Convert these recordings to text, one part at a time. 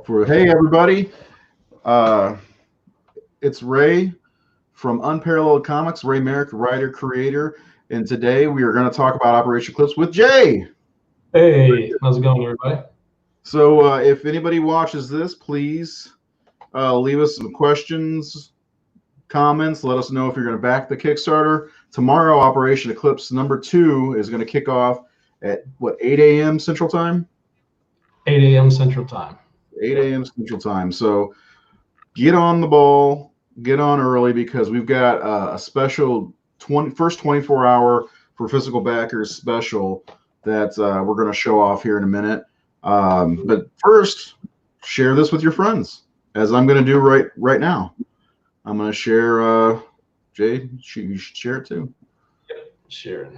Hey everybody, uh, it's Ray from Unparalleled Comics, Ray Merrick, writer, creator, and today we are going to talk about Operation Eclipse with Jay. Hey, how's it going, everybody? So if anybody watches this, please leave us some questions, comments. Let us know if you're going to back the Kickstarter. Tomorrow, Operation Eclipse #2 is going to kick off at, 8 a.m. Central Time? 8 a.m. Central Time. 8 a.m. Central Time. So get on the ball, get on early, because we've got a special first 24-hour for physical backers special that we're going to show off here in a minute. But first, share this with your friends, as I'm going to do right now. I'm going to share. Jay, you should share it too. Yep, share it.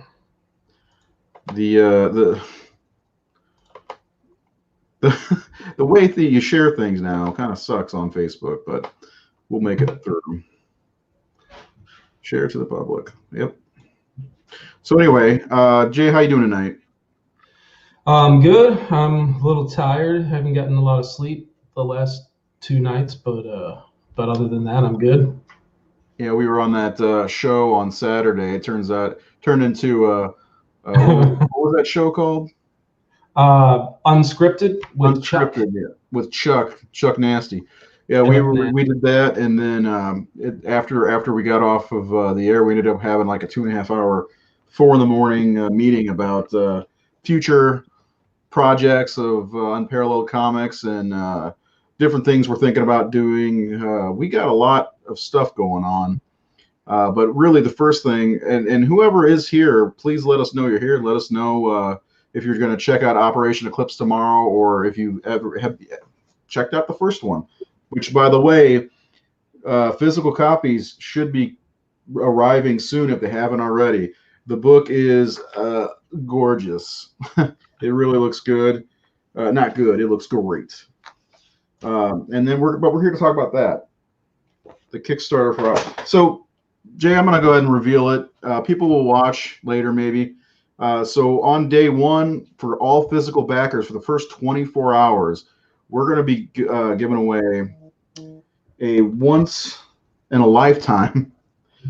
The way that you share things now kind of sucks on Facebook, but we'll make it through. Share it to the public. Yep. So anyway, Jay, how you doing tonight? I'm good. I'm a little tired. Haven't gotten a lot of sleep the last 2 nights, but other than that, I'm good. Yeah, we were on that show on Saturday. It turned into what was that show called? Unscripted with Chuck. Yeah, with Chuck Nasty. Yeah, we did that, and then after we got off of the air, we ended up having like a 2.5-hour, 4 a.m. meeting about future projects of Unparalleled Comics and different things we're thinking about doing. We got a lot of stuff going on, but really the first thing, and whoever is here, please let us know you're here. Let us know if you're going to check out Operation Eclipse tomorrow, or if you ever have checked out the first one, which, by the way, physical copies should be arriving soon if they haven't already. The book is gorgeous. It really looks good. Not good. It looks great. And then we're here to talk about that. The Kickstarter for so Jay, I'm going to go ahead and reveal it. People will watch later maybe. So on day 1, for all physical backers, for the first 24 hours, we're going to be giving away a once in a lifetime,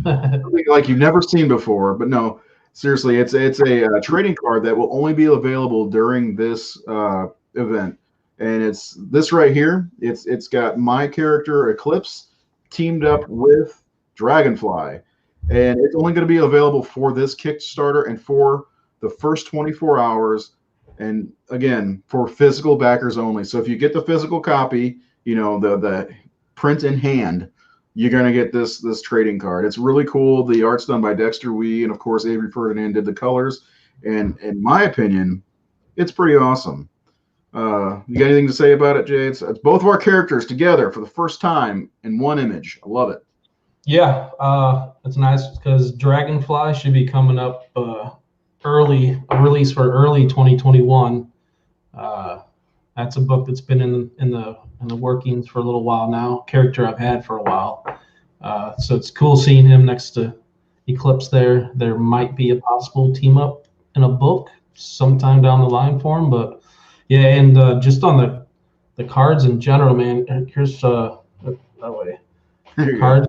like you've never seen before. But no, seriously, it's a trading card that will only be available during this event, and it's this right here. It's got my character Eclipse teamed up with Dragonfly, and it's only going to be available for this Kickstarter and for the first 24 hours, and again for physical backers only. So if you get the physical copy, you know, the print in hand, you're gonna get this trading card. It's really cool. The art's done by Dexter Wee, and of course Avery Ferdinand did the colors. And in my opinion, it's pretty awesome. You got anything to say about it, Jay? It's both of our characters together for the first time in one image. I love it. Yeah, it's nice because Dragonfly should be coming up. Early release for early 2021. That's a book that's been in the workings for a little while now. Character I've had for a while. So it's cool seeing him next to Eclipse there. There might be a possible team up in a book sometime down the line for him. But yeah, and just on the cards in general, man. Here's that way. Cards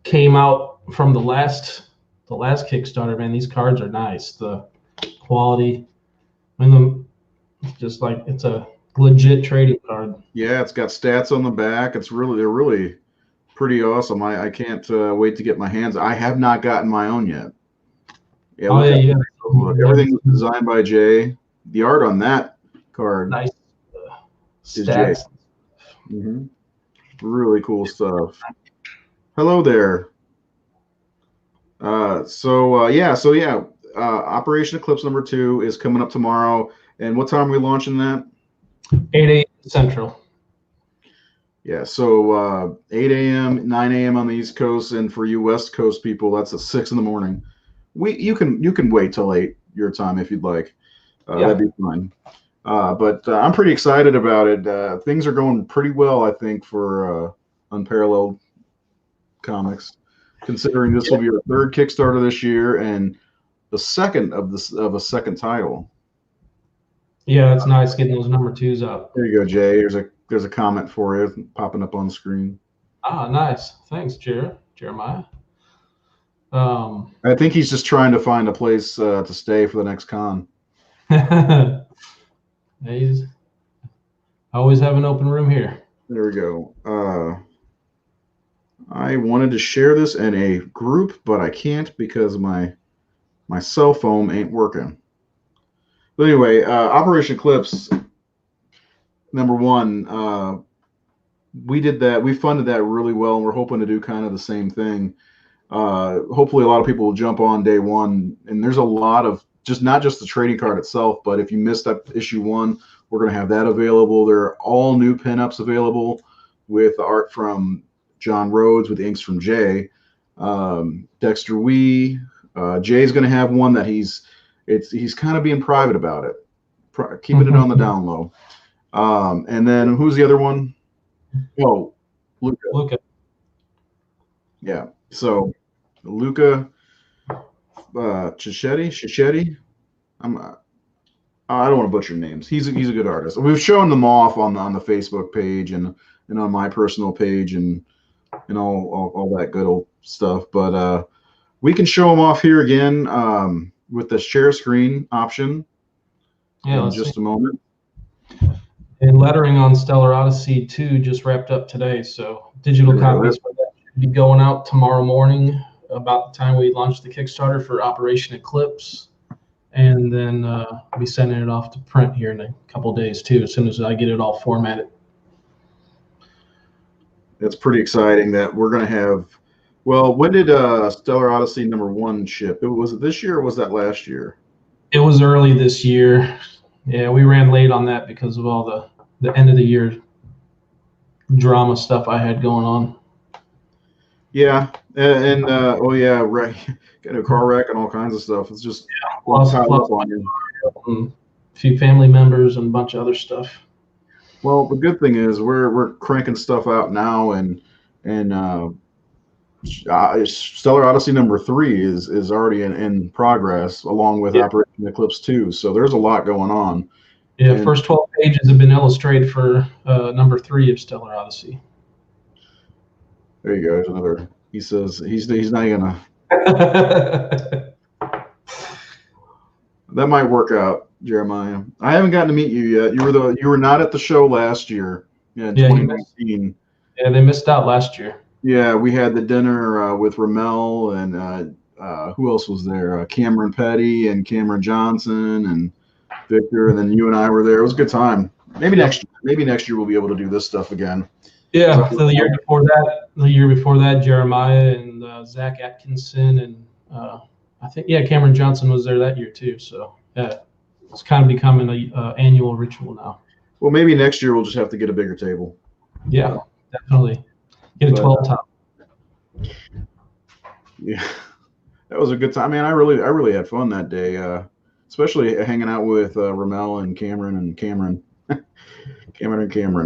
came out from the last Kickstarter, man. These cards are nice. The quality, just like it's a legit trading card. Yeah, it's got stats on the back. They're really pretty awesome. I can't wait to get my hands. I have not gotten my own yet. Yeah, yeah. Everything was designed by Jay. The art on that card, nice. Is Jay. Really cool stuff. Hello there. Operation Eclipse #2 is coming up tomorrow. And what time are we launching that? 8 a.m. Central. Yeah, so 8 a.m., 9 a.m. on the East Coast, and for you West Coast people, that's at 6 in the morning. You can wait till 8 your time if you'd like. That'd be fine. But I'm pretty excited about it. Things are going pretty well, I think, for Unparalleled Comics, considering this will be our 3rd Kickstarter this year and the second of a second title. Yeah, it's nice getting those #2s up. There you go, Jay. Here's a there's a comment for you popping up on the screen. Ah, nice. Thanks, Jeremiah. I think he's just trying to find a place to stay for the next con. He's always have an open room here. There we go. I wanted to share this in a group, but I can't because my cell phone ain't working. But anyway, Operation Eclipse #1. We did that. We funded that really well, and we're hoping to do kind of the same thing. Hopefully, a lot of people will jump on day one. And there's a lot of not just the trading card itself, but if you missed up issue 1, we're going to have that available. There are all new pinups available with the art from John Rhodes with inks from Jay. Dexter Wee. Jay's going to have one that he's kind of being private about it, keeping it on the down low. And then who's the other one? Oh, Luca. Yeah. So Luca Chichetti. I don't want to butcher names. He's a good artist. We've shown them off on the Facebook page and on my personal page and all that good old stuff. But we can show them off here again with the share screen option. Yeah, in just a moment. And lettering on Stellar Odyssey 2 just wrapped up today, so digital copies for that should be going out tomorrow morning about the time we launch the Kickstarter for Operation Eclipse, and then I'll be sending it off to print here in a couple days too, as soon as I get it all formatted. It's pretty exciting that we're going to have. Well, when did Stellar Odyssey #1 ship? Was it this year or was that last year? It was early this year. Yeah, we ran late on that because of all the end of the year drama stuff I had going on. Yeah, and oh yeah, right. Got a car wreck and all kinds of stuff. It's just Lost on you. A few family members and a bunch of other stuff. Well, the good thing is we're cranking stuff out now, and Stellar Odyssey #3 is already in progress, along with Operation Eclipse 2. So there's a lot going on. Yeah, and first 12 pages have been illustrated for #3 of Stellar Odyssey. There you go. There's another. He says he's not gonna. That might work out, Jeremiah. I haven't gotten to meet you yet. You were not at the show last year. Yeah, 2019. Yeah, they missed out last year. Yeah, we had the dinner with Ramel and who else was there? Cameron Petty and Cameron Johnson and Victor, and then you and I were there. It was a good time. Maybe next year we'll be able to do this stuff again. Yeah, so the year before that, Jeremiah and Zach Atkinson and I think Cameron Johnson was there that year too. So yeah, it's kind of becoming an annual ritual now. Well, maybe next year we'll just have to get a bigger table. Yeah, definitely. Get a 12 top. Yeah, that was a good time, man. I really had fun that day, especially hanging out with Ramel and Cameron. Cameron.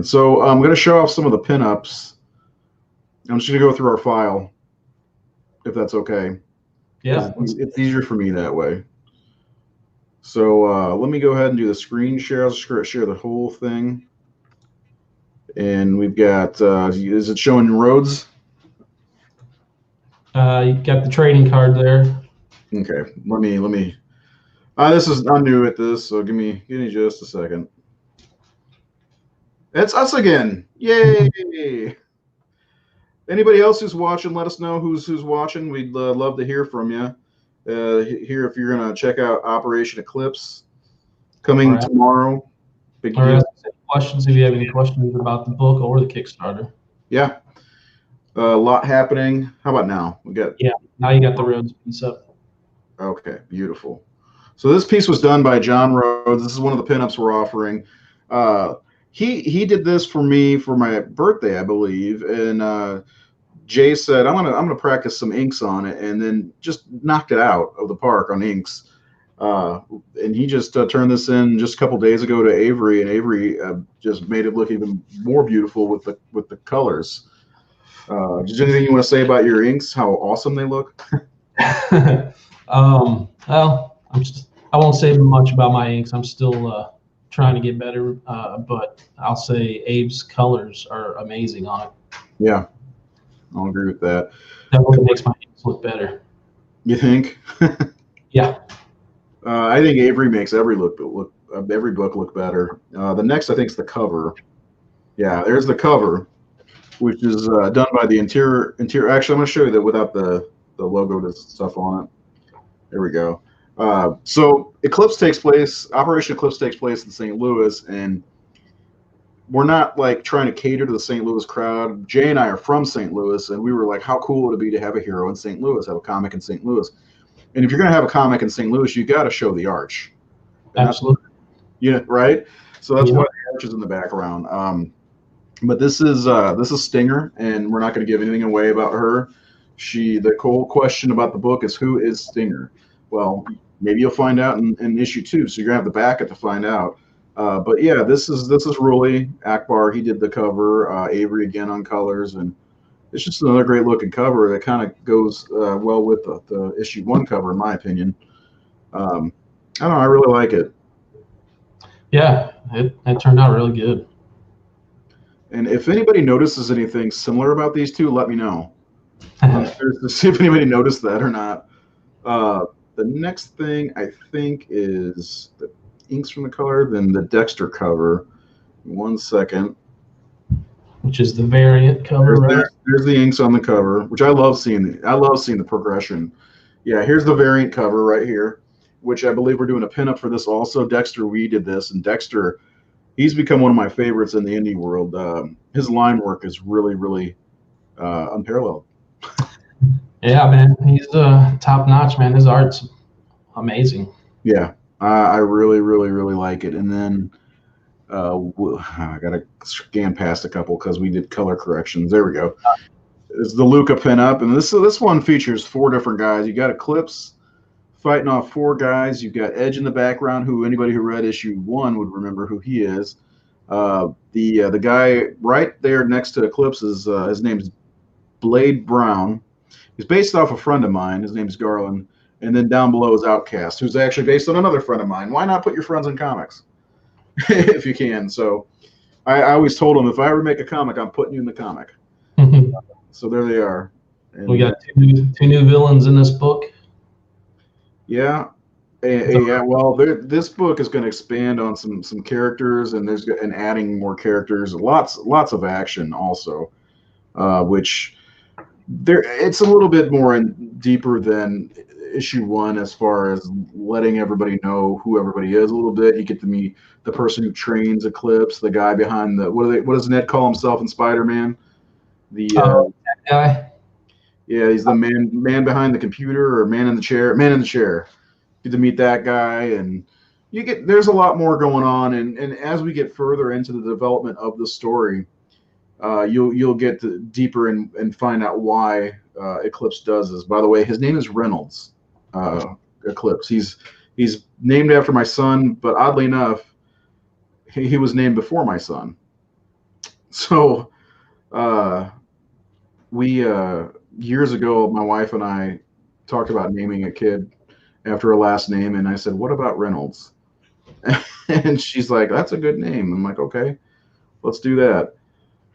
So I'm going to show off some of the pinups. I'm just going to go through our file, if that's okay. Yeah, it's easier for me that way. So let me go ahead and do the screen share. I'll just share the whole thing. And we've got, is it showing Rhodes? You got the trading card there. Okay, let me. I'm new at this, so give me just a second. It's us again! Yay! Anybody else who's watching, let us know who's watching. We'd love to hear from you. Here, if you're gonna check out Operation Eclipse coming tomorrow. Big deal. Questions if you have any questions about the book or the Kickstarter. Yeah, a lot happening. How about now? Now you got the Rhodes piece up. Okay, beautiful. So this piece was done by John Rhodes. This is one of the pinups we're offering. He did this for me for my birthday, I believe, and Jay said I'm gonna practice some inks on it, and then just knocked it out of the park on inks. And he just turned this in just a couple days ago to Avery, and Avery just made it look even more beautiful with the colors. Is there anything you want to say about your inks? How awesome they look? Well, I won't say much about my inks. I'm still trying to get better, but I'll say Abe's colors are amazing on it. Yeah, I'll agree with that. Definitely makes my inks look better. You think? Yeah. I think Avery makes every book look better. The next, I think, is the cover. Yeah, there's the cover, which is done by the interior. Actually, I'm going to show you that without the logo and stuff on it. There we go. So Operation Eclipse takes place in St. Louis, and we're not like trying to cater to the St. Louis crowd. Jay and I are from St. Louis, and we were like, how cool would it be to have a hero in St. Louis, have a comic in St. Louis? And if you're going to have a comic in St. Louis, you got to show the arch. And absolutely. Right? So that's why the arch is in the background. But this is Stinger, and we're not going to give anything away about her. The whole question about the book is, who is Stinger? Well, maybe you'll find out in issue 2, so you're gonna have to back it to find out. But yeah, this is really Akbar. He did the cover. Avery again on colors, and it's just another great looking cover that kind of goes well with the issue 1 cover, in my opinion. I don't know. I really like it. Yeah, it turned out really good. And if anybody notices anything similar about these two, let me know. To see if anybody noticed that or not. The next thing I think is the inks from the color, then the Dexter cover. 1 second. Which is the variant cover, right? There's the inks on the cover, which I love seeing. I love seeing the progression. Yeah, here's the variant cover right here, which I believe we're doing a pinup for this also. Dexter, we did this, and Dexter, he's become one of my favorites in the indie world. His line work is really, really unparalleled. Yeah, man, he's top notch, man. His art's amazing. Yeah, I really, really, really like it. And then I gotta scan past a couple because we did color corrections. There we go. It's the Luca pinup, and this one features 4 different guys. You got Eclipse fighting off 4 guys. You've got Edge in the background, who anybody who read issue 1 would remember who he is. The guy right there next to Eclipse is his name's Blade Brown. He's based off a friend of mine. His name's Garland. And then down below is Outcast, who's actually based on another friend of mine. Why not put your friends in comics if you can? So I always told him, if I ever make a comic, I'm putting you in the comic. So there they are. And we got two new villains in this book. Yeah. Yeah, well, this book is going to expand on some characters, and adding more characters, lots of action also, which it's a little bit more deeper than issue 1 as far as letting everybody know who everybody is a little bit. You get to meet the person who trains Eclipse, the guy behind what does Ned call himself in Spider-Man? That guy. Yeah, he's the man behind the computer, or man in the chair. Get to meet that guy, and there's a lot more going on, and as we get further into the development of the story, you'll get deeper and find out why Eclipse does this. By the way, his name is Reynolds. Eclipse. He's named after my son, but oddly enough, he was named before my son. So we years ago, my wife and I talked about naming a kid after a last name, and I said, "What about Reynolds?" And she's like, "That's a good name." I'm like, "Okay, let's do that."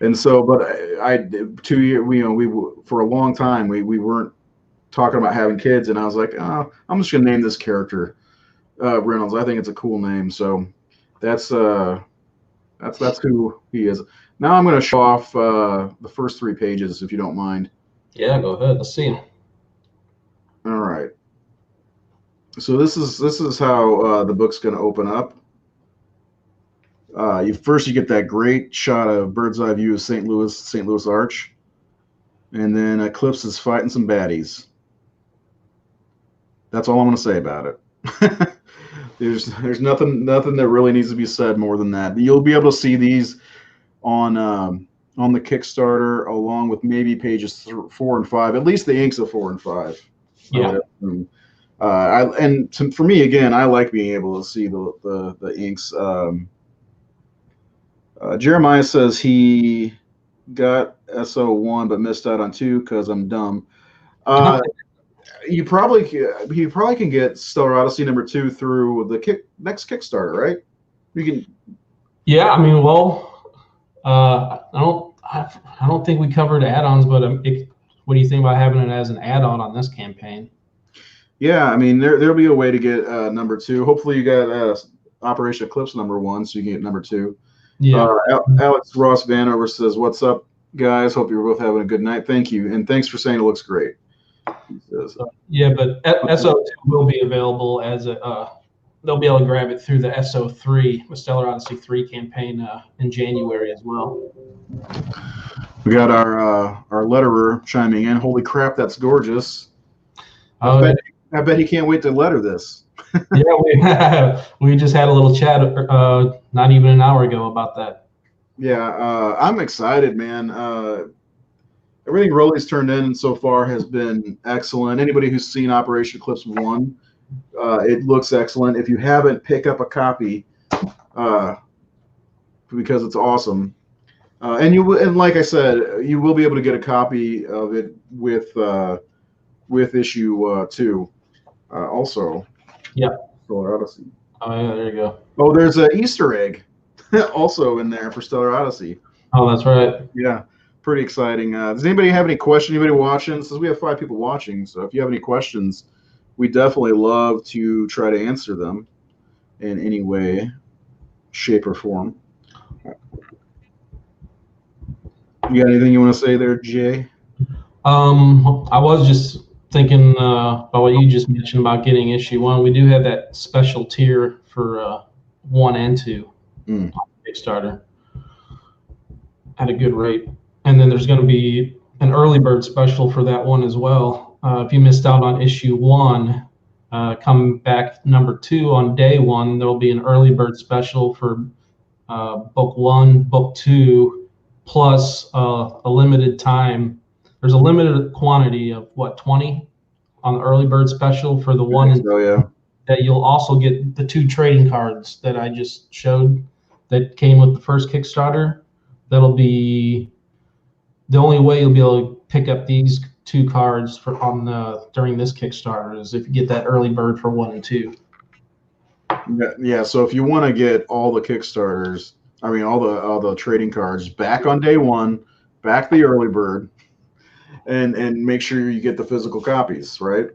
And so, but I 2 years, we for a long time we weren't talking about having kids, and I was like, "Oh, I'm just gonna name this character Reynolds. I think it's a cool name." So that's who he is. Now I'm gonna show off the first 3 pages, if you don't mind. Yeah, go ahead. Let's see. All right. So this is how the book's gonna open up. You get that great shot of bird's eye view of St. Louis Arch, and then Eclipse is fighting some baddies. That's all I'm going to say about it. There's nothing that really needs to be said more than that. You'll be able to see these on the Kickstarter, along with maybe pages 4 and 5, at least the inks of 4 and 5. Yeah. For me, again, I like being able to see the inks. Jeremiah says he got SO1 but missed out on 2 because I'm dumb. He probably can get Stellar Odyssey #2 through the next Kickstarter, right? You can. Yeah, I mean, well, I don't think we covered add-ons, but what do you think about having it as an add-on on this campaign? Yeah, I mean, there'll be a way to get number 2. Hopefully, you got Operation Eclipse number 1, so you can get number 2. Yeah. Alex Ross Vanover says, "What's up, guys? Hope you're both having a good night. Thank you, and thanks for saying it looks great." Yeah, but SO2 will be available as a. They'll be able to grab it through the SO3, the Stellar Odyssey 3 campaign in January as well. We got our letterer chiming in. Holy crap, that's gorgeous! I bet he can't wait to letter this. Yeah, we just had a little chat not even an hour ago about that. Yeah, I'm excited, man. Everything Rolly's turned in so far has been excellent. Anybody who's seen Operation Eclipse 1, it looks excellent. If you haven't, pick up a copy because it's awesome. And like I said, you will be able to get a copy of it with issue 2. Also. Yeah. Stellar Odyssey. Oh yeah, there you go. Oh, there's an Easter egg also in there for Stellar Odyssey. Oh, that's right. Yeah, pretty exciting. Does anybody have any questions? Anybody watching? Since we have 5 people watching, so if you have any questions, we definitely love to try to answer them in any way, shape, or form. You got anything you want to say there, Jay? I was just thinking about what you just mentioned about getting issue 1. We do have that special tier for 1 and 2 on Kickstarter at a good rate, and then there's going to be an early bird special for that one as well. If you missed out on issue 1, come back number 2 on day 1. There'll be an early bird special for book 1, book 2, plus a limited time. There's a limited quantity of 20 on the early bird special for the 1 and 2. Oh yeah. That you'll also get the 2 trading cards that I just showed that came with the first Kickstarter. That'll be the only way you'll be able to pick up these 2 cards during this Kickstarter is if you get that early bird for 1 and 2. Yeah. So if you want to get all the Kickstarters, I mean all the trading cards back on day 1, back the early bird, and make sure you get the physical copies, right?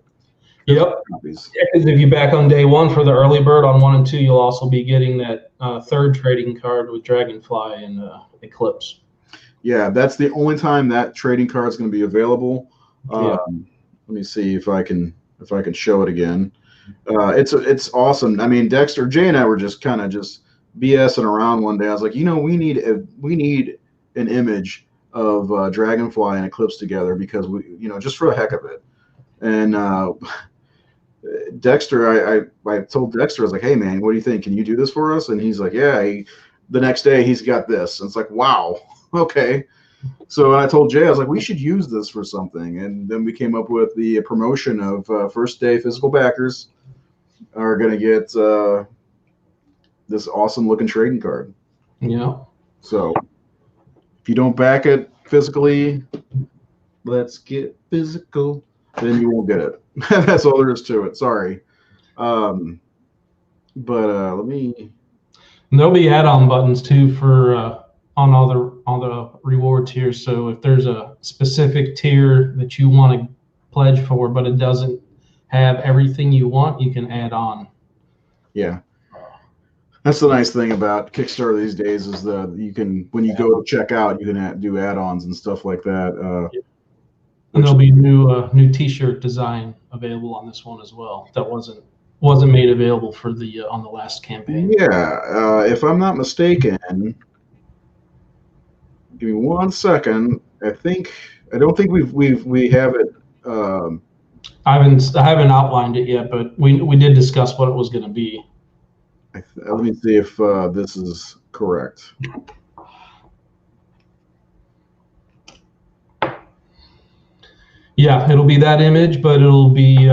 Yep. Copies. Yeah, because if you back on day 1 for the early bird on 1 and 2, you'll also be getting that 3rd trading card with Dragonfly and Eclipse. Yeah, that's the only time that trading card is going to be available. Let me see if I can show it again. It's awesome. I mean, Dexter, Jay, and I were just kind of BSing around one day. I was like, we need an image of Dragonfly and Eclipse together because we, just for the heck of it. And Dexter, I told Dexter, I was like, hey man, what do you think? Can you do this for us? And he's like, yeah. The next day he's got this. And it's like, wow, okay. So I told Jay, I was like, we should use this for something. And then we came up with the promotion of first day physical backers are going to get this awesome looking trading card. Yeah. So if you don't back it physically, let's get physical, then you won't get it. That's all there is to it. Sorry. But let me. And there'll be add-on buttons too for on all the reward tiers. So if there's a specific tier that you want to pledge for, but it doesn't have everything you want, you can add on. Yeah. That's the nice thing about Kickstarter these days is that you can, when you go to check out, you can do add-ons and stuff like that. And there'll be new T-shirt design available on this one as well. That wasn't made available for the on the last campaign. Yeah, if I'm not mistaken, give me 1 second. I don't think we have it. I haven't outlined it yet, but we did discuss what it was going to be. Let me see if this is correct. Yeah, it'll be that image, but it'll be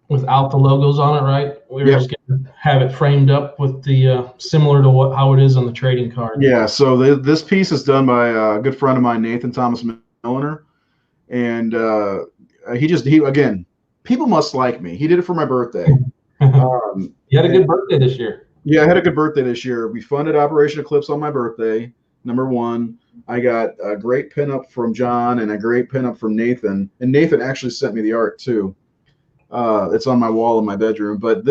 without the logos on it, right? We're just going to have it framed up with the similar to how it is on the trading card. Yeah, so this piece is done by a good friend of mine, Nathan Thomas Milliner, and he again, people must like me. He did it for my birthday. You had a good birthday this year. Yeah, I had a good birthday this year. We funded Operation Eclipse on my birthday, number one. I got a great pinup from John and a great pinup from Nathan. And Nathan actually sent me the art too. It's on my wall in my bedroom. But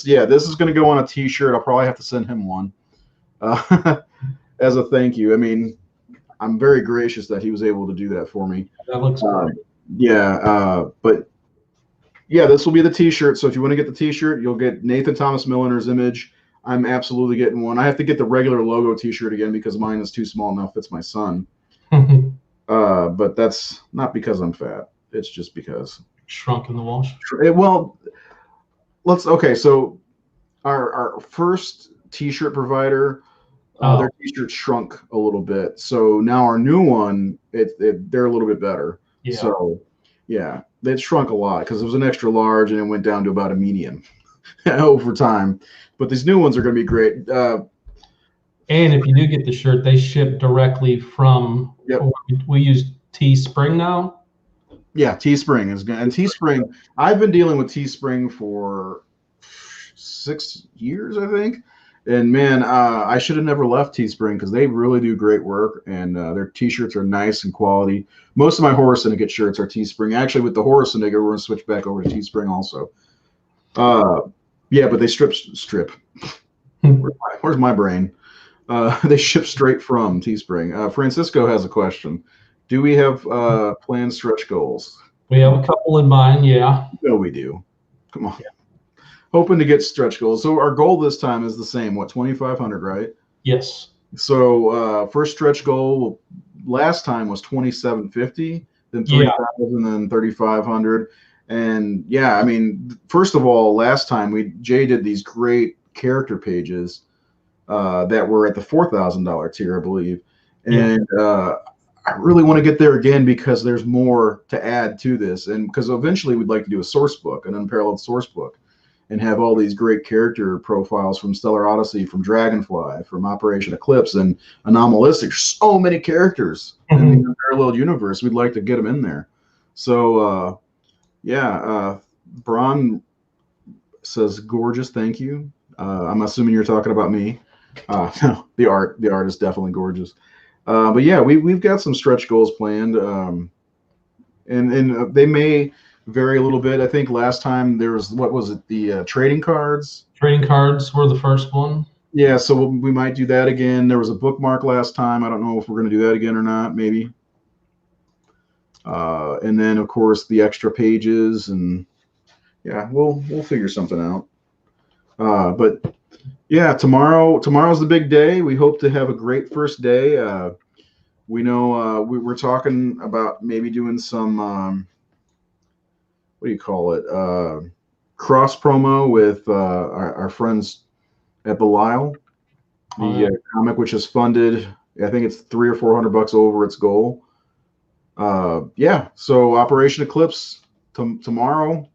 yeah, this is going to go on a T-shirt. I'll probably have to send him one as a thank you. I mean, I'm very gracious that he was able to do that for me. That looks great. Yeah, but yeah, this will be the T-shirt. So if you want to get the T-shirt, you'll get Nathan Thomas Milner's image. I'm absolutely getting one. I have to get the regular logo T-shirt again because mine is too small now. Fits my son. But that's not because I'm fat. It's just because shrunk in the wash. Well, okay. So our first T-shirt provider, their T-shirts shrunk a little bit. So now our new one, they're a little bit better. Yeah. So yeah, it shrunk a lot because it was an extra large and it went down to about a medium over time. But these new ones are going to be great. And if you do get the shirt, they ship directly from. Yep. We use Teespring now. Yeah, Teespring is good. And Teespring, I've been dealing with Teespring for 6 years, I think. And man, I should have never left Teespring because they really do great work, and their T-shirts are nice and quality. Most of my Horror Syndicate shirts are Teespring. Actually, with the Horror Syndicate, we're going to switch back over to Teespring also. Yeah, but they strip. Where's my brain? They ship straight from Teespring. Francisco has a question. Do we have planned stretch goals? We have a couple in mind, yeah. No, we do. Come on. Yeah. Hoping to get stretch goals. So our goal this time is the same. What, 2,500, right? Yes. So first stretch goal last time was 2,750, then 3,000, then 3,500. And yeah, I mean, first of all, last time Jay did these great character pages that were at the $4,000 tier, I believe. And I really want to get there again because there's more to add to this. And because eventually we'd like to do a source book, an unparalleled source book, and have all these great character profiles from Stellar Odyssey, from Dragonfly, from Operation Eclipse, and Anomalistic. So many characters in the unparalleled universe. We'd like to get them in there. So, Braun says, gorgeous, thank you. I'm assuming you're talking about me. No, the art is definitely gorgeous. But yeah, we've got some stretch goals planned, and they may vary a little bit. I think last time there was, what was it, the trading cards? Trading cards were the first one. Yeah, so we might do that again. There was a bookmark last time. I don't know if we're going to do that again or not, maybe. And then, of course, the extra pages, and yeah, we'll figure something out. But yeah, tomorrow's the big day. We hope to have a great first day. We know we're talking about maybe doing some what do you call it? Cross promo with our friends at Belial, the comic which is funded. I think it's $300 or $400 over its goal. Yeah, so Operation Eclipse tomorrow,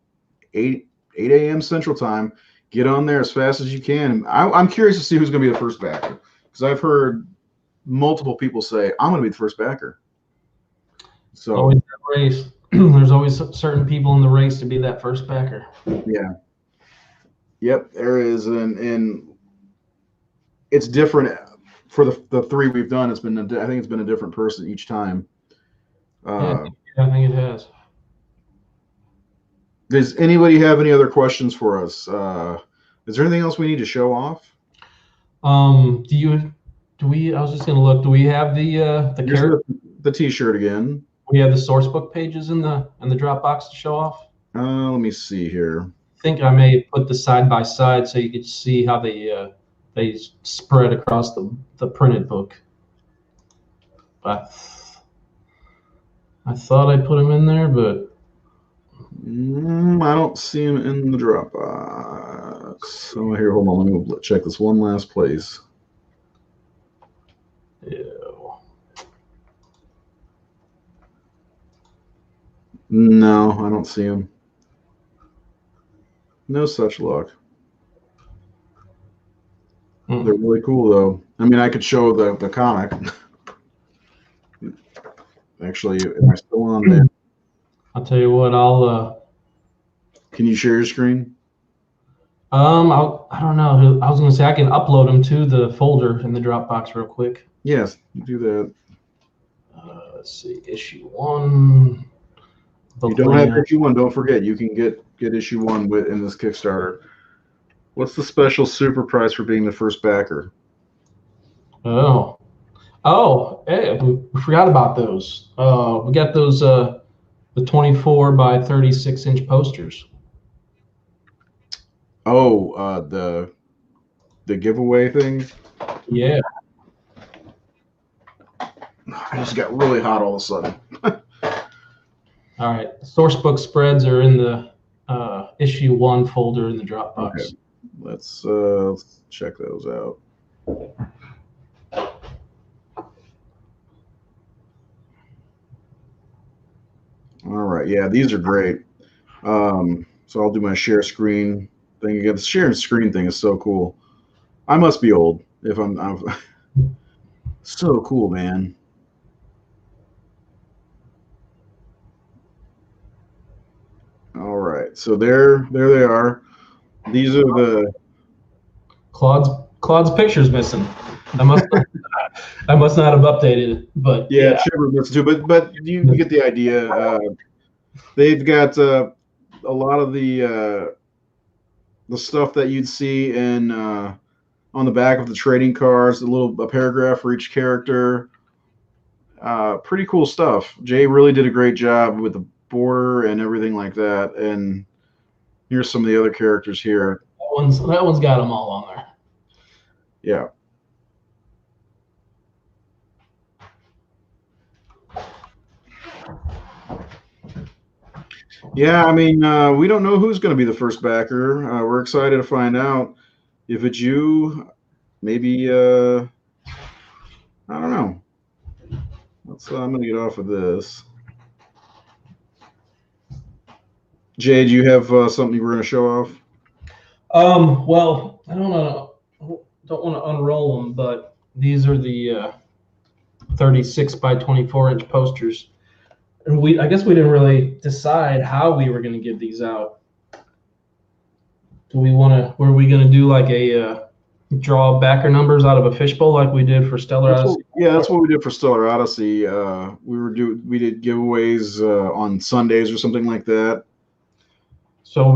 8 a.m. Central Time. Get on there as fast as you can. I'm curious to see who's going to be the first backer, because I've heard multiple people say I'm going to be the first backer. So always that race. There's always certain people in the race to be that first backer. Yeah. Yep, there is, and it's different for the three we've done. It's been I think it's been a different person each time. Yeah, I think it has. Does anybody have any other questions for us? Is there anything else we need to show off? Do we? I was just gonna look. Do we have the T-shirt again? We have the source book pages in the Dropbox to show off. Let me see here. I think I may put the side by side so you could see how they spread across the printed book. But I thought I put them in there, but I don't see them in the Dropbox. So here, hold on. Let me check this one last place. Ew. No, I don't see them. No such luck. They're really cool, though. I mean, I could show the comic. Actually, am I still on there? I'll tell you what. I'll. Can you share your screen? I don't know. I was gonna say I can upload them to the folder in the Dropbox real quick. Yes, do that. Let's see, issue 1. You don't have issue 1. Don't forget, you can get issue 1 in this Kickstarter. What's the special super prize for being the first backer? Hey, we forgot about those. We got those the 24 by 36-inch posters. Oh, the giveaway thing. Yeah. I just got really hot all of a sudden. All right. Source book spreads are in the issue 1 folder in the Dropbox. Okay. Let's check those out. All right. Yeah, these are great. So I'll do my share screen thing again. The sharing screen thing is so cool. I must be old if I'm so cool, man. All right. So there they are. These are the Claude's picture's missing. I must not have updated it, but yeah. Trevor missed too, but you get the idea. They've got a lot of the stuff that you'd see in on the back of the trading cards, a paragraph for each character. Pretty cool stuff. Jay really did a great job with the border and everything like that. And here's some of the other characters here. That one's got them all on there. Yeah. Yeah, I mean, we don't know who's going to be the first backer. We're excited to find out. If it's you, maybe, I don't know. I'm going to get off of this. Jay, do you have something you were going to show off? Well, I don't want to unroll them, but these are the 36 by 24-inch posters. And I guess we didn't really decide how we were going to give these out. Were we going to do like a draw backer numbers out of a fishbowl like we did for Stellar Odyssey? That's what we did for Stellar Odyssey. We did giveaways on Sundays or something like that. So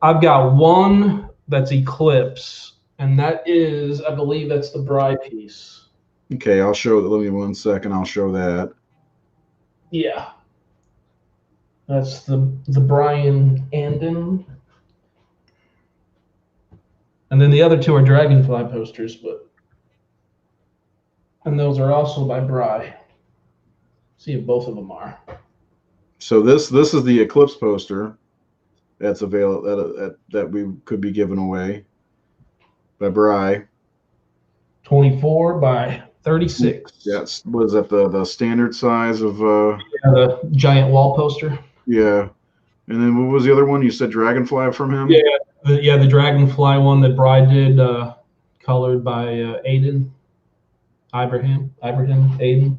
I've got one that's Eclipse, and that is, I believe that's the Bry piece. Okay, I'll show that. Let me 1 second. I'll show that. Yeah. That's the Brian Anden. And then the other two are Dragonfly posters, and those are also by Bry. See if both of them are. So this is the Eclipse poster that's available that we could be giving away by Bry. 24 by 36. Yes. What is that? The standard size of the giant wall poster. Yeah. And then what was the other one? You said Dragonfly from him? Yeah. The Dragonfly one that Bry did, colored by Aiden. Ibrahim Aiden.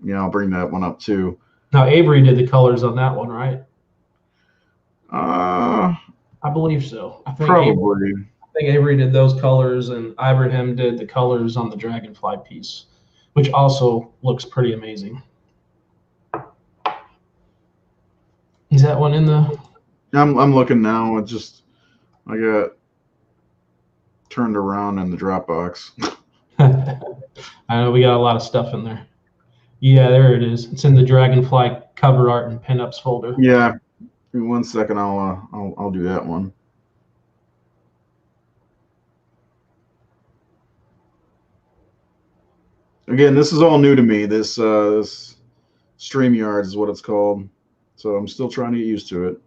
Yeah, I'll bring that one up too. Now Avery did the colors on that one, right? I believe so. I think probably. I think Avery did those colors, and Ibrahim did the colors on the Dragonfly piece, which also looks pretty amazing. Is that one in the? I'm looking now. I got turned around in the Dropbox. I know we got a lot of stuff in there. Yeah, there it is. It's in the Dragonfly cover art and pinups folder. Yeah. In 1 second, I'll do that one. Again, this is all new to me. This StreamYard is what it's called. So I'm still trying to get used to it.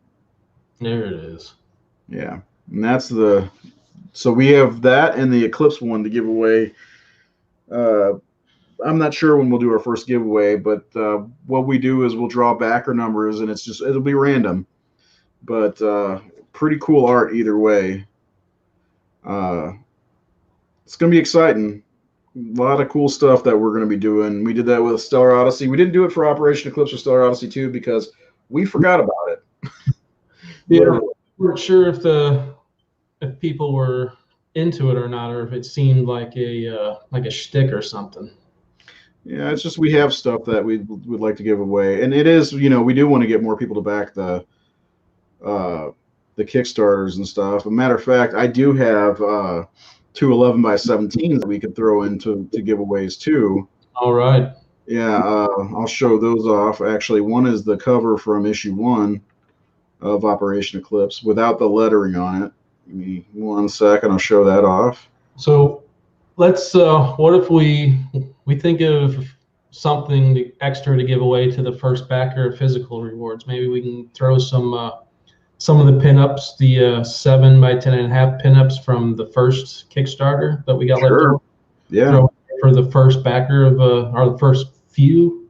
There it is. Yeah. And that's so we have that and the Eclipse one to give away. I'm not sure when we'll do our first giveaway, but what we do is we'll draw backer numbers, and it'll be random. But pretty cool art either way. It's going to be exciting. A lot of cool stuff that we're going to be doing. We did that with Stellar Odyssey. We didn't do it for Operation Eclipse or Stellar Odyssey 2 because we forgot about it. Yeah, we weren't sure if the if people were into it or not, or if it seemed like a shtick or something. Yeah, it's just we have stuff that we would like to give away, and it is, we do want to get more people to back the Kickstarters and stuff. As a matter of fact, I do have 2 11x17s that we could throw into giveaways too. All right. Yeah, I'll show those off. Actually, one is the cover from issue 1 of Operation Eclipse without the lettering on it. Give me 1 second, I'll show that off. So let's what if we think of something extra to give away to the first backer of physical rewards? Maybe we can throw some of the pinups, the 7x10.5 pinups from the first Kickstarter that we got left over. Yeah. Throw for the first backer of or the first few.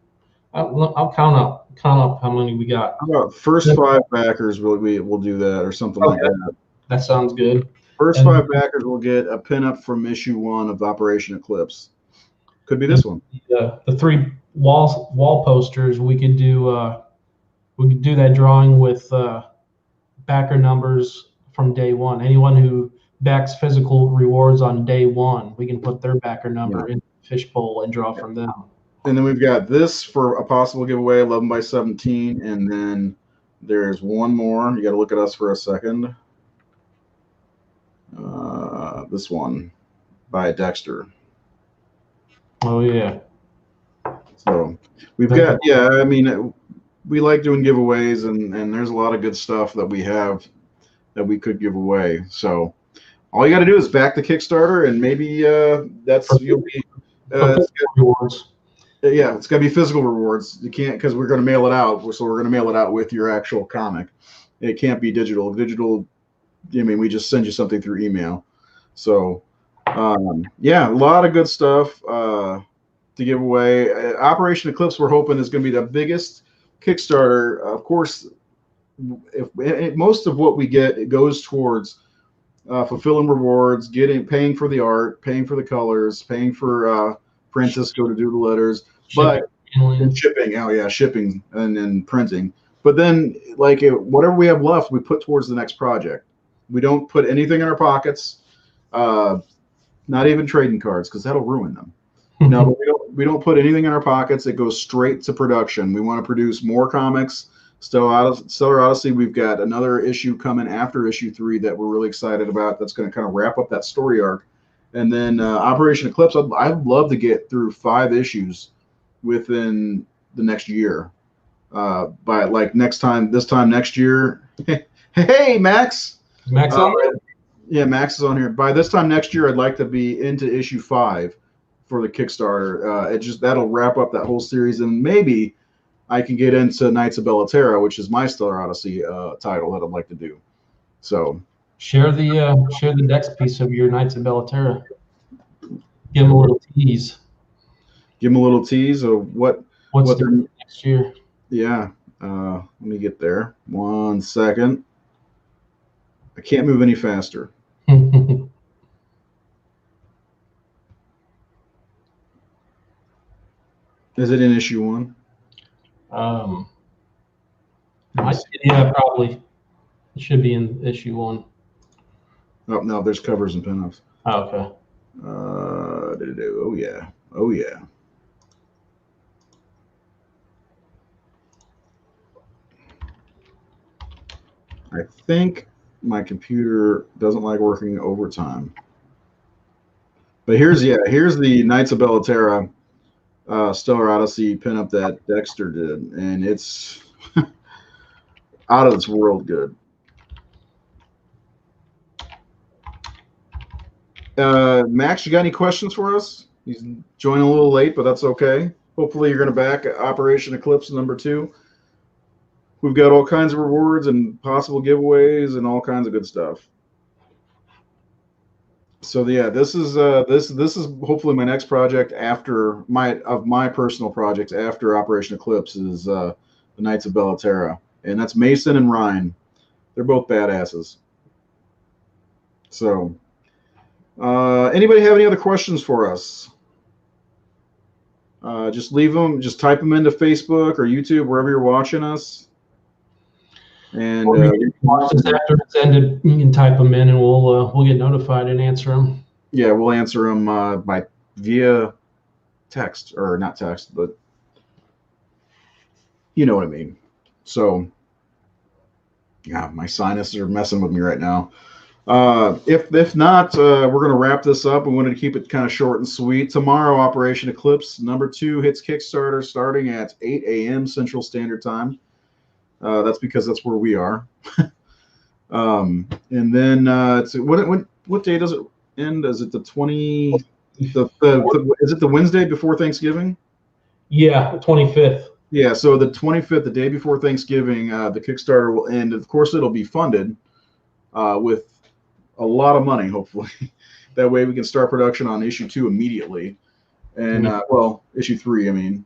I'll count up how many we got. How about first 5 backers? We'll do that or something like that. That sounds good. First 5 backers will get a pinup from issue 1 of Operation Eclipse. Could be this one. The 3 wall posters we could do that drawing with backer numbers from day 1. Anyone who backs physical rewards on day 1, we can put their backer number in the fishbowl and draw from them. And then we've got this for a possible giveaway, 11x17, and then there's one more. You got to look at us for a second. This one by Dexter. Oh yeah. So we've got, I mean, we like doing giveaways, and there's a lot of good stuff that we have that we could give away. So all you got to do is back the Kickstarter, and maybe you'll be rewards. Yeah, it's got to be physical rewards. You can't, because we're going to mail it out. So we're going to mail it out with your actual comic. It can't be digital. Digital, I mean, we just send you something through email. So, yeah, a lot of good stuff to give away. Operation Eclipse, we're hoping, is going to be the biggest Kickstarter. Of course, most of what we get, it goes towards fulfilling rewards, paying for the art, paying for the colors, paying for Francisco to do the letters, shipping and printing. But then, like, whatever we have left, we put towards the next project. We don't put anything in our pockets, not even trading cards, because that'll ruin them. No, but we don't put anything in our pockets. It goes straight to production. We want to produce more comics. Stellar Odyssey, we've got another issue coming after issue 3 that we're really excited about. That's going to kind of wrap up that story arc. And then Operation Eclipse, I'd love to get through 5 issues within the next year. By like this time next year. Hey, Max. Max on there? Yeah, Max is on here. By this time next year, I'd like to be into issue 5 for the Kickstarter. That'll wrap up that whole series, and maybe I can get into Knights of Bellaterra, which is my Stellar Odyssey title that I'd like to do. So share the Dex piece of your Knights of Bellaterra. Give them a little tease. Give them a little tease of what's next year. Yeah. Let me get there. 1 second. I can't move any faster. Is it in issue 1? Yeah, probably. It should be in issue 1. Oh no, there's covers and pinups. Oh, okay. Oh yeah. Oh yeah. I think my computer doesn't like working overtime. But here's the Knights of Bellaterra Stellar Odyssey pinup that Dexter did, and it's out of this world good. Max, you got any questions for us? He's joining a little late, but that's okay. Hopefully you're going to back Operation Eclipse #2. We've got all kinds of rewards and possible giveaways and all kinds of good stuff. So yeah, this is hopefully my next project after my personal projects after Operation Eclipse is the Knights of Bellaterra, and that's Mason and Ryan. They're both badasses. So, anybody have any other questions for us? Just leave them. Just type them into Facebook or YouTube, wherever you're watching us. And just after it's ended, you can type them in, and we'll get notified and answer them. Yeah, we'll answer them via text, or not text, but you know what I mean. So, yeah, my sinuses are messing with me right now. If not, we're going to wrap this up. We wanted to keep it kind of short and sweet. Tomorrow, Operation Eclipse #2 hits Kickstarter starting at 8 a.m. Central Standard Time. That's because that's where we are. And then what day does it end? Is it the 20? Is it the Wednesday before Thanksgiving? Yeah, the 25th. Yeah, so the 25th, the day before Thanksgiving, the Kickstarter will end. Of course, it'll be funded with a lot of money, hopefully. That way we can start production on issue 2 immediately. And, well, issue 3, I mean.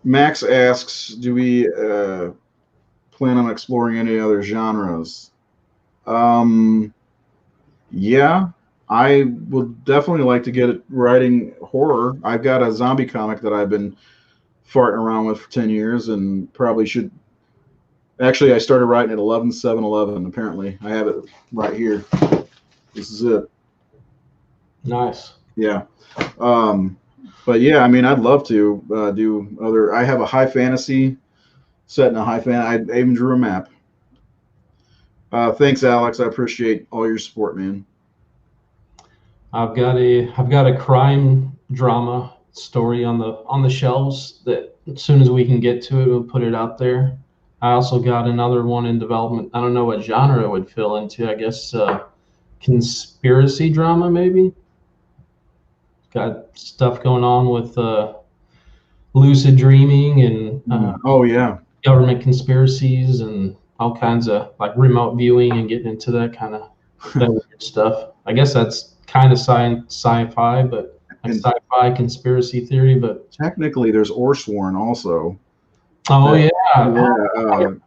Max asks, do we plan on exploring any other genres? Yeah, I would definitely like to get writing horror. I've got a zombie comic that I've been farting around with for 10 years and probably should. Actually, I started writing at 11/7/11. Apparently, I have it right here. This is it. Nice. Yeah. But yeah, I mean, I'd love to do other. I have a high fantasy set in a high fan. I even drew a map. Thanks, Alex. I appreciate all your support, man. I've got a crime drama story on the shelves that as soon as we can get to it, we'll put it out there. I also got another one in development. I don't know what genre it would fill into. I guess conspiracy drama, maybe. Got stuff going on with lucid dreaming and oh yeah, government conspiracies and all kinds of like remote viewing and getting into that kind of that weird stuff. I guess that's kind of sci-fi, but like sci-fi conspiracy theory. But technically, there's Orsworn also. Oh yeah.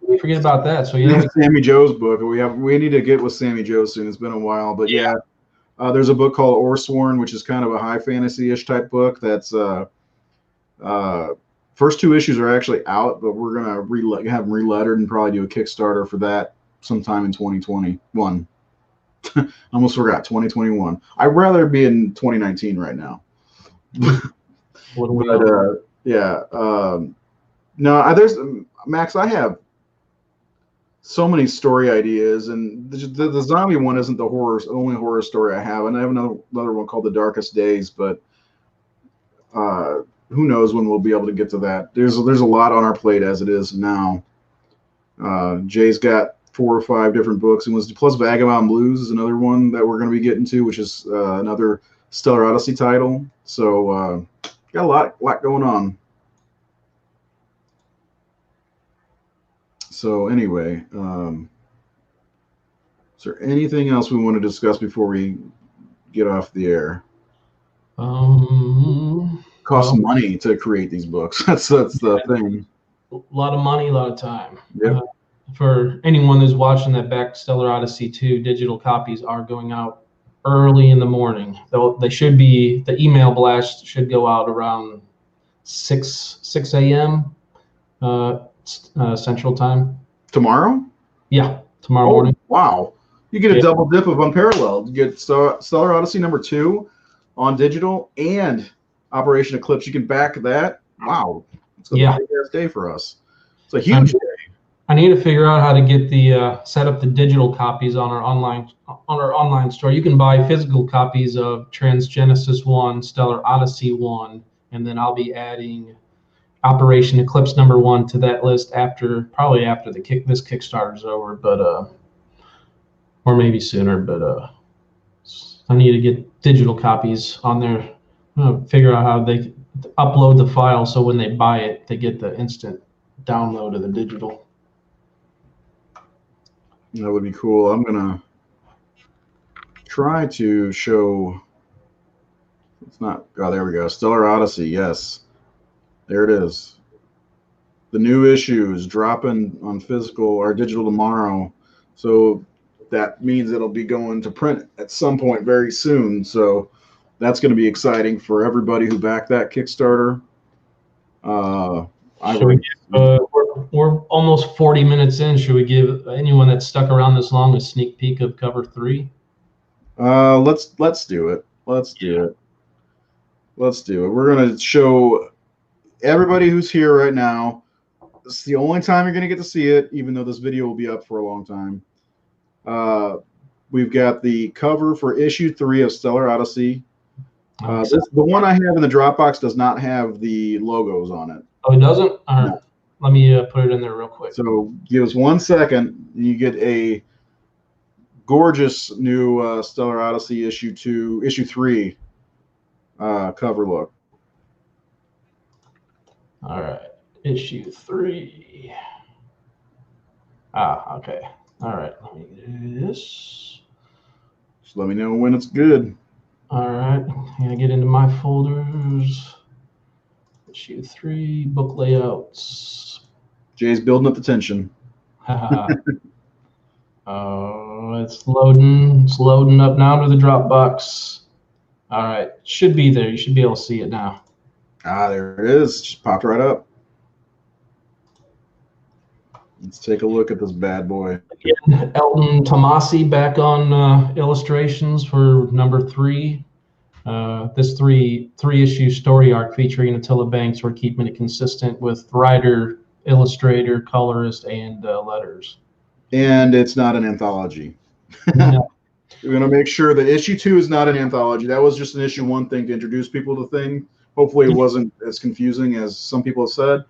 We forget about that. So yeah, Sammy Joe's book. We need to get with Sammy Joe soon. It's been a while, but yeah. There's a book called Orsworn, which is kind of a high fantasy-ish type book. That's first 2 issues are actually out, but we're gonna have them relettered and probably do a Kickstarter for that sometime in 2021. Almost forgot 2021. I'd rather be in 2019 right now. But yeah. No, there's Max. I have so many story ideas, and the zombie one isn't the only horror story I have. And I have another one called The Darkest Days, but who knows when we'll be able to get to that. There's a lot on our plate as it is now. Jay's got 4 or 5 different books, and plus Vagabond Blues is another one that we're going to be getting to, which is another Stellar Odyssey title. So got a lot going on. So anyway, is there anything else we want to discuss before we get off the air? Costs money to create these books. That's the thing. A lot of money, a lot of time. Yep. For anyone who's watching that back, Stellar Odyssey 2 digital copies are going out early in the morning. They should be, the email blast should go out around 6 a.m. Central Time. Tomorrow? Yeah, tomorrow morning. Wow. You get a double dip of Unparalleled. You get Stellar Odyssey #2 on digital and Operation Eclipse. You can back that. Wow. It's a big ass day for us. It's a huge day. I need to figure out how to get the set up the digital copies on our online store. You can buy physical copies of Transgenesis 1, Stellar Odyssey 1, and then I'll be adding Operation Eclipse #1 to that list probably after this Kickstarter's over, but or maybe sooner. But I need to get digital copies on there. I'm gonna figure out how they upload the file so when they buy it, they get the instant download of the digital. That would be cool. I'm gonna try to show. It's not. Oh, there we go. Stellar Odyssey. Yes. There it is. The new issue is dropping on physical or digital tomorrow. So that means it'll be going to print at some point very soon. So that's going to be exciting for everybody who backed that Kickstarter. We're almost 40 minutes in. Should we give anyone that's stuck around this long a sneak peek of cover 3? Let's do it. Let's do it. We're gonna show everybody who's here right now. This is the only time you're gonna get to see it, even though this video will be up for a long time. We've got the cover for issue 3 of Stellar Odyssey. The one I have in the Dropbox does not have the logos on it. Oh, it doesn't? All right. No. Let me put it in there real quick. So give us 1 second. You get a gorgeous new Stellar Odyssey issue 3 cover look. All right, issue 3. Okay. All right, let me do this. Just let me know when it's good. All right, I'm gonna get into my folders. Issue 3, book layouts. Jay's building up the tension. Oh, it's loading. It's loading up now to the Dropbox. All right, should be there. You should be able to see it now. There it is. Just popped right up. Let's take a look at this bad boy. Again, Elton Tomasi back on illustrations for number 3. This three issue story arc featuring Attila Banks. We're keeping it consistent with writer, illustrator, colorist, and letters. And it's not an anthology. No. We're going to make sure that issue 2 is not an anthology. That was just an issue 1 thing to introduce people to the thing. Hopefully it wasn't as confusing as some people have said.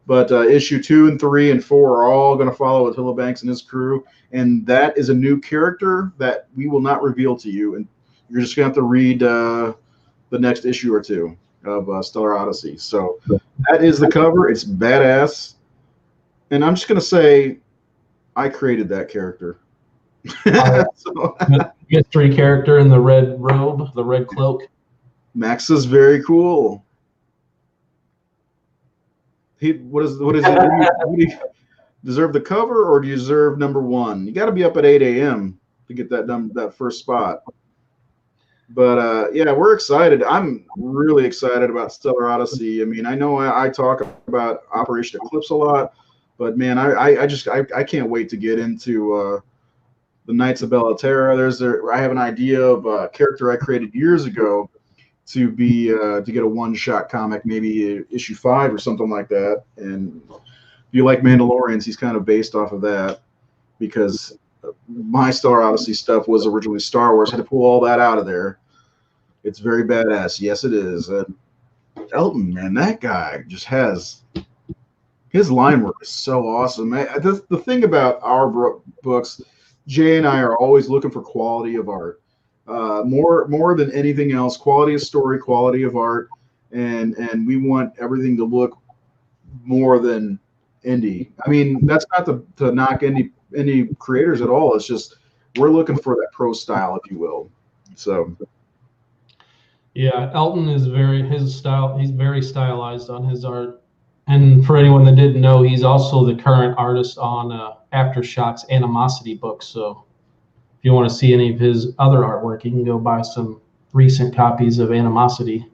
But issue 2 and 3 and 4 are all going to follow Attila Banks and his crew. And that is a new character that we will not reveal to you. And you're just going to have to read the next issue or 2 of Stellar Odyssey. So that is the cover. It's badass. And I'm just going to say I created that character. So, mystery character in the red robe, the red cloak. Max is very cool. What is it? Do you deserve the cover or do you deserve number 1? You got to be up at 8 a.m. to get that first spot. But yeah, we're excited. I'm really excited about Stellar Odyssey. I mean, I know I talk about Operation Eclipse a lot, but man, I can't wait to get into the Knights of Bellaterra. I have an idea of a character I created years ago to get a one-shot comic, maybe issue 5 or something like that. And if you like Mandalorians, he's kind of based off of that, because my Stellar Odyssey stuff was originally Star Wars. I had to pull all that out of there. It's very badass. Yes, it is. Elton, man, that guy just has his line work is so awesome. The thing about our books, Jay and I are always looking for quality of art. More than anything else, quality of story, quality of art, and we want everything to look more than indie. I mean, that's not to knock indie creators at all. It's just we're looking for that pro style, if you will. So yeah, Elton is his style. He's very stylized on his art. And for anyone that didn't know, he's also the current artist on Aftershock's Animosity book. So if you want to see any of his other artwork, you can go buy some recent copies of Animosity.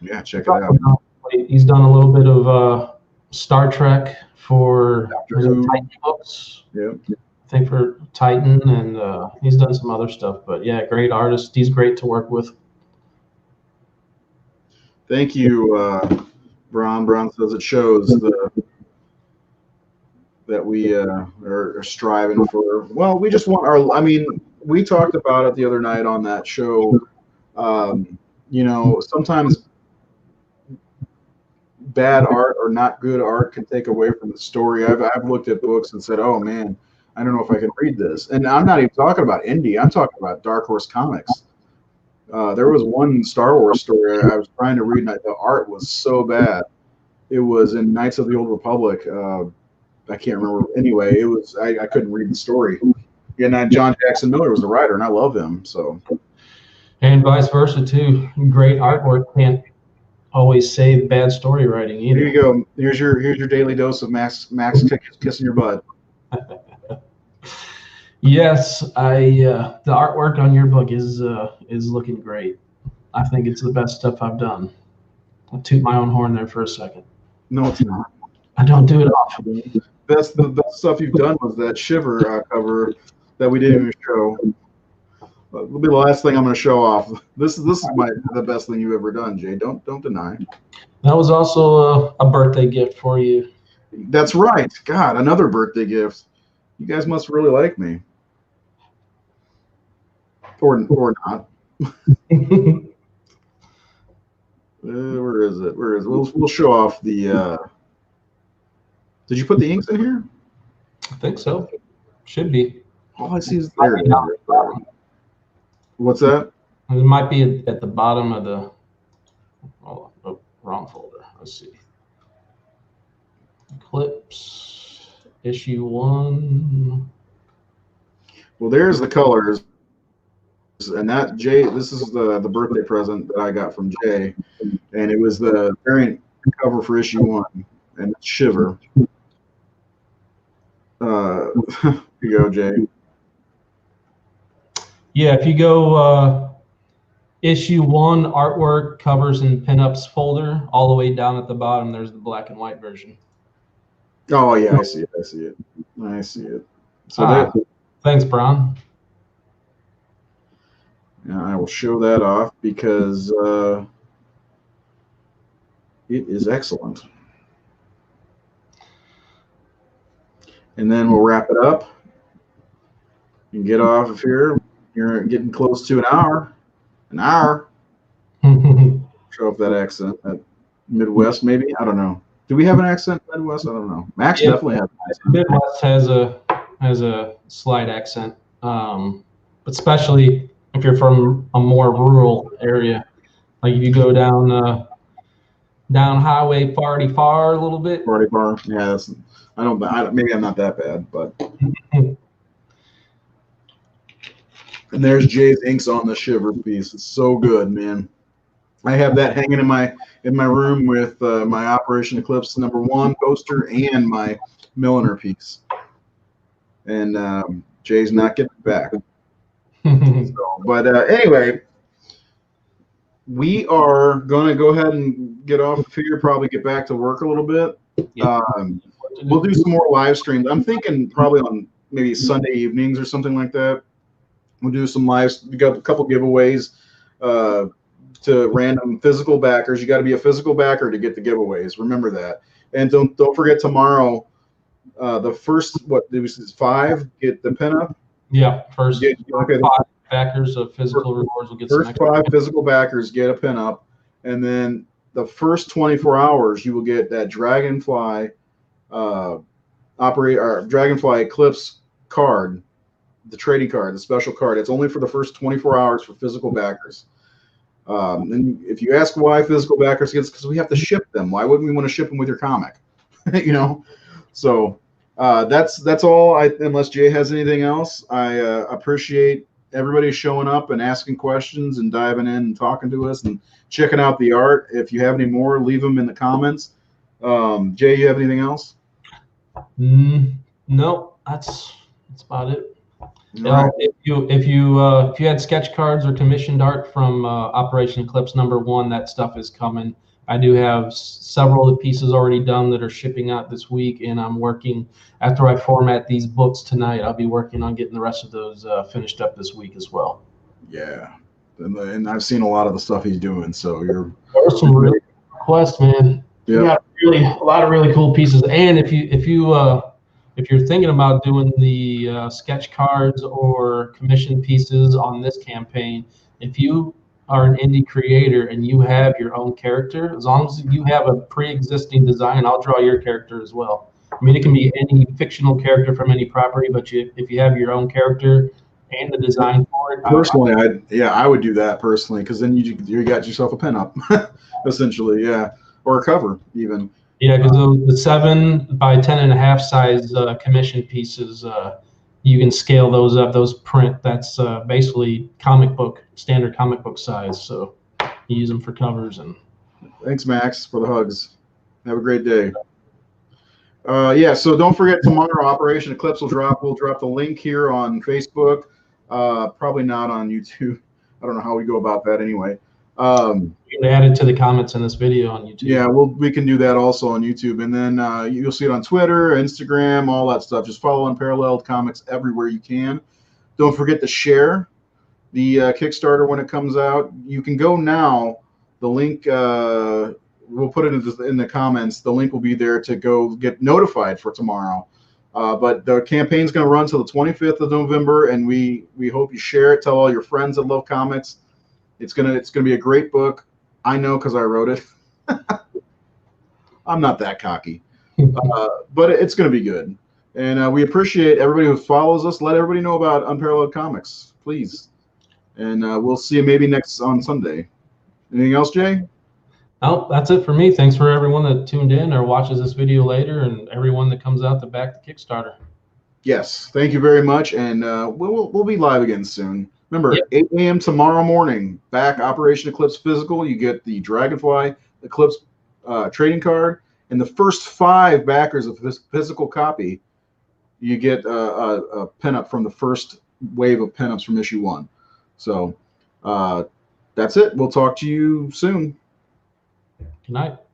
Yeah, check it out. He's done a little bit of Star Trek for Titan books. Yeah. I think for Titan, and he's done some other stuff. But yeah, great artist. He's great to work with. Thank you, Brown. Brown says it shows that we are striving for. Well, we just want our. I mean, we talked about it the other night on that show. You know, sometimes bad art or not good art can take away from the story. I've looked at books and said, "Oh man, I don't know if I can read this." And I'm not even talking about indie. I'm talking about Dark Horse Comics. There was one Star Wars story I was trying to read, and the art was so bad. It was in Knights of the Old Republic. I can't remember. Anyway, it was I couldn't read the story. And John Jackson Miller was the writer, and I love him. So, and vice versa too. Great artwork can't always save bad story writing either. Here you go. Here's your daily dose of Max kissing your butt. Yes, the artwork on your book is looking great. I think it's the best stuff I've done. I'll toot my own horn there for a second. No, it's not. I don't do it often. That's the best stuff you've done was that Shiver cover that we didn't even show. It'll be the last thing I'm going to show off. This is the best thing you've ever done, Jay. Don't deny. That was also a birthday gift for you. That's right. God, another birthday gift. You guys must really like me. Or not. Where is it? We'll show off the. Did you put the inks in here? I think so. Should be. All I see is there. What's that? It might be at the bottom of the. Oh, wrong folder. Let's see. Eclipse issue 1. Well, there's the colors, and that Jay. This is the birthday present that I got from Jay, and it was the variant cover for issue 1, and it's Shiver. Here you go, Jay. Yeah, if you go issue 1 artwork, covers, and pinups folder, all the way down at the bottom, there's the black and white version. Oh yeah, I see it. So thanks, Bron. Yeah, I will show that off because it is excellent. And then we'll wrap it up and get off of here. You're getting close to an hour. Show off that accent, that Midwest maybe. I don't know. Do we have an accent in Midwest? I don't know. Max definitely has an accent. Midwest has a slight accent, but especially if you're from a more rural area, like if you go down highway Party Far a little bit. Party Far, yeah. Maybe I'm not that bad, but. And there's Jay's inks on the Shiver piece. It's so good, man. I have that hanging in my room with my Operation Eclipse #1 poster and my Milliner piece. And Jay's not getting it back. But anyway, we are going to go ahead and get off of here, probably get back to work a little bit. Yeah. We'll do some more live streams. I'm thinking probably on maybe Sunday evenings or something like that. We'll do some lives. We got a couple giveaways to random physical backers. You got to be a physical backer to get the giveaways. Remember that. And don't forget tomorrow. The first this is 5 get the pinup. Yeah, first 5 backers of physical rewards will get first some 5 physical backers get a pinup, and then the first 24 hours you will get that Dragonfly Dragonfly Eclipse card. The trading card, the special card. It's only for the first 24 hours for physical backers. And if you ask why physical backers get, because we have to ship them. Why wouldn't we want to ship them with your comic? You know. So that's all. Unless Jay has anything else, I appreciate everybody showing up and asking questions and diving in and talking to us and checking out the art. If you have any more, leave them in the comments. Jay, you have anything else? No, that's about it. Right. If you had sketch cards or commissioned art from Operation Eclipse #1, that stuff is coming. I do have several of the pieces already done that are shipping out this week, and I'm working after I format these books tonight. I'll be working on getting the rest of those finished up this week as well. Yeah, and I've seen a lot of the stuff he's doing. So there's some really requests, man. Yeah, got really a lot of really cool pieces. And if you're thinking about doing the sketch cards or commission pieces on this campaign, if you are an indie creator and you have your own character, as long as you have a pre-existing design, I'll draw your character as well. I mean, it can be any fictional character from any property, but if you have your own character and the design for it. Personally, I would do that personally, because then you got yourself a pinup, essentially, yeah, or a cover even. Yeah, because the 7 by 10.5 size commission pieces, you can scale those up. Those print. That's basically standard comic book size. So you use them for covers. And thanks, Max, for the hugs. Have a great day. Yeah. So don't forget, tomorrow Operation Eclipse will drop. We'll drop the link here on Facebook. Probably not on YouTube. I don't know how we go about that anyway. You can add it to the comments in this video on YouTube. Yeah, we can do that also on YouTube, and then you'll see it on Twitter, Instagram, all that stuff. Just follow Unparalleled Comics everywhere you can. Don't forget to share the Kickstarter when it comes out. You can go now. The link, we'll put it in the comments. The link will be there to go get notified for tomorrow. But the campaign's going to run till the 25th of November, and we hope you share it. Tell all your friends that love comics. It's gonna be a great book. I know because I wrote it. I'm not that cocky, but it's going to be good. And we appreciate everybody who follows us. Let everybody know about Unparalleled Comics, please. And we'll see you maybe on Sunday. Anything else, Jay? No, that's it for me. Thanks for everyone that tuned in or watches this video later, and everyone that comes out to back the Kickstarter. Yes, thank you very much. And we'll be live again soon. Remember, Yep. 8 a.m. tomorrow morning, back Operation Eclipse Physical. You get the Dragonfly Eclipse trading card, and the first 5 backers of this physical copy, you get a pinup from the first wave of pinups from issue 1. So that's it. We'll talk to you soon. Good night.